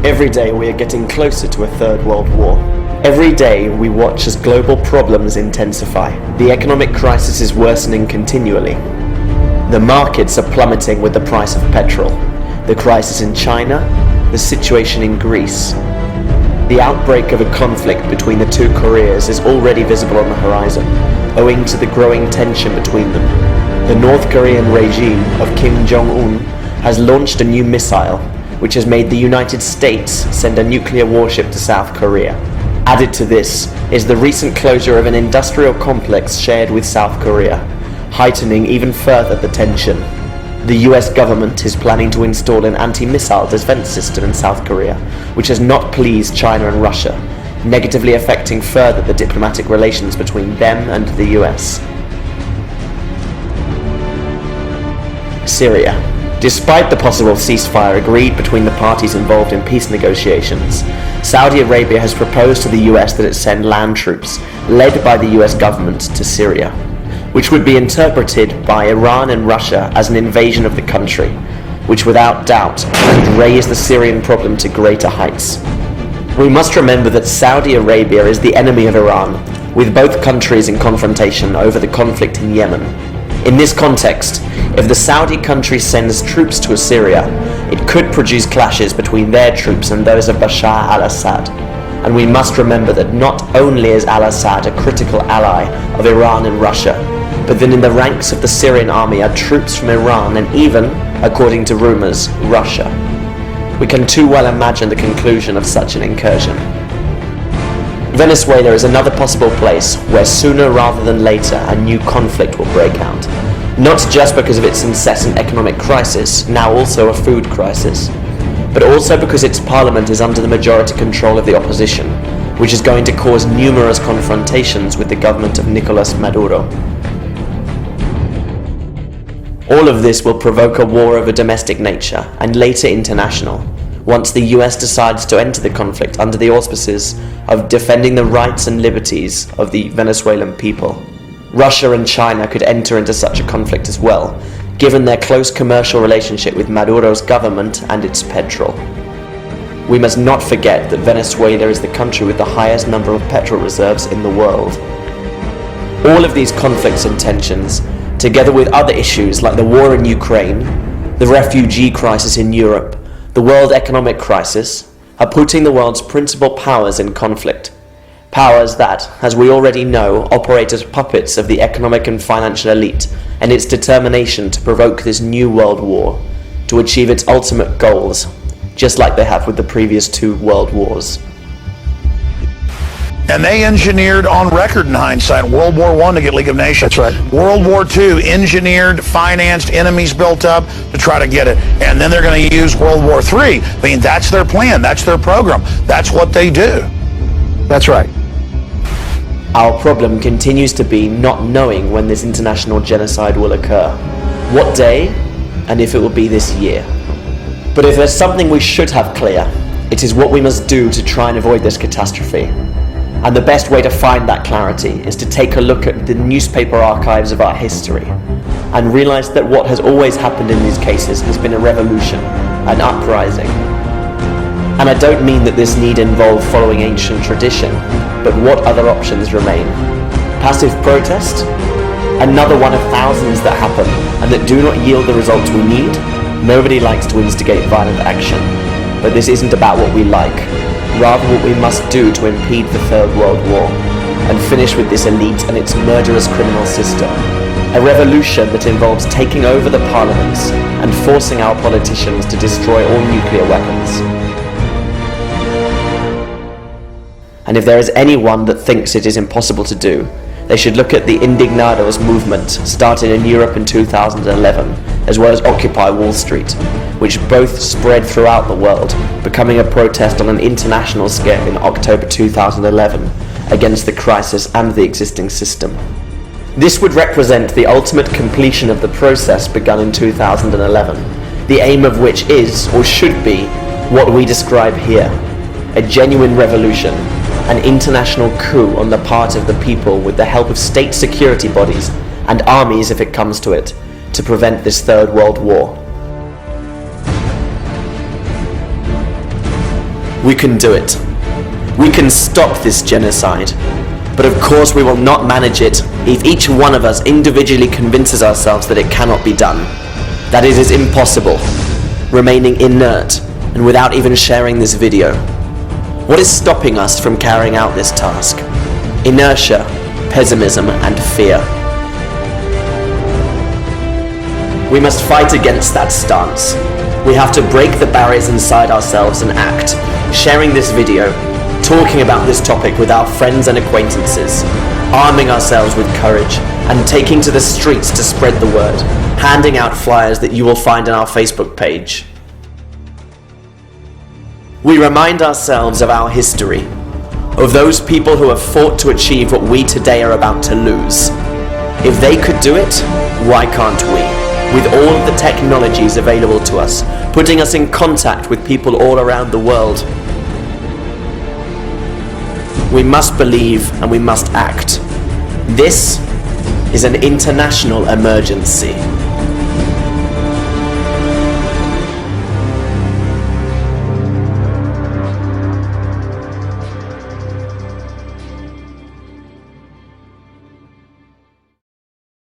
Every day we are getting closer to a third world war. Every day we watch as global problems intensify. The economic crisis is worsening continually. The markets are plummeting with the price of petrol. The crisis in China, the situation in Greece. The outbreak of a conflict between the two Koreas is already visible on the horizon, owing to the growing tension between them. The North Korean regime of Kim Jong-un has launched a new missile, which has made the United States send a nuclear warship to South Korea. Added to this is the recent closure of an industrial complex shared with South Korea, heightening even further the tension. The US government is planning to install an anti-missile defense system in South Korea, which has not pleased China and Russia, negatively affecting further the diplomatic relations between them and the US. Syria. Despite the possible ceasefire agreed between the parties involved in peace negotiations, Saudi Arabia has proposed to the US that it send land troops, led by the US government, to Syria, which would be interpreted by Iran and Russia as an invasion of the country, which without doubt could raise the Syrian problem to greater heights. We must remember that Saudi Arabia is the enemy of Iran, with both countries in confrontation over the conflict in Yemen. In this context, if the Saudi country sends troops to Syria, it could produce clashes between their troops and those of Bashar al-Assad. And we must remember that not only is al-Assad a critical ally of Iran and Russia, but that in the ranks of the Syrian army are troops from Iran and even, according to rumors, Russia. We can too well imagine the conclusion of such an incursion. Venezuela is another possible place where sooner rather than later a new conflict will break out. Not just because of its incessant economic crisis, now also a food crisis, but also because its parliament is under the majority control of the opposition, which is going to cause numerous confrontations with the government of Nicolas Maduro. All of this will provoke a war of a domestic nature, and later international, once the US decides to enter the conflict under the auspices of defending the rights and liberties of the Venezuelan people. Russia and China could enter into such a conflict as well, given their close commercial relationship with Maduro's government and its petrol. We must not forget that Venezuela is the country with the highest number of petrol reserves in the world. All of these conflicts and tensions, together with other issues like the war in Ukraine, the refugee crisis in Europe, the world economic crisis, are putting the world's principal powers in conflict. Powers that, as we already know, operate as puppets of the economic and financial elite and its determination to provoke this new world war, to achieve its ultimate goals, just like they have with the previous two world wars. And they engineered on record in hindsight World War I to get League of Nations. That's right. World War II engineered, financed, enemies built up to try to get it. And then they're going to use World War III. I mean, that's their plan. That's their program. That's what they do. That's right. Our problem continues to be not knowing when this international genocide will occur, what day, and if it will be this year. But if there's something we should have clear, it is what we must do to try and avoid this catastrophe. And the best way to find that clarity is to take a look at the newspaper archives of our history and realize that what has always happened in these cases has been a revolution, an uprising. And I don't mean that this need involve following ancient tradition, but what other options remain? Passive protest? Another one of thousands that happen and that do not yield the results we need? Nobody likes to instigate violent action, but this isn't about what we like, rather what we must do to impede the Third World War and finish with this elite and its murderous criminal system. A revolution that involves taking over the parliaments and forcing our politicians to destroy all nuclear weapons. And if there is anyone that thinks it is impossible to do, they should look at the Indignados movement started in Europe in 2011, as well as Occupy Wall Street, which both spread throughout the world, becoming a protest on an international scale in October 2011 against the crisis and the existing system. This would represent the ultimate completion of the process begun in 2011, the aim of which is, or should be, what we describe here: a genuine revolution, an international coup on the part of the people with the help of state security bodies and armies if it comes to it, to prevent this Third World War. We can do it. We can stop this genocide. But of course we will not manage it if each one of us individually convinces ourselves that it cannot be done, that it is impossible, remaining inert and without even sharing this video. What is stopping us from carrying out this task? Inertia, pessimism, and fear. We must fight against that stance. We have to break the barriers inside ourselves and act, sharing this video, talking about this topic with our friends and acquaintances, arming ourselves with courage, and taking to the streets to spread the word, handing out flyers that you will find on our Facebook page. We remind ourselves of our history, of those people who have fought to achieve what we today are about to lose. If they could do it, why can't we? With all of the technologies available to us, putting us in contact with people all around the world. We must believe and we must act. This is an international emergency.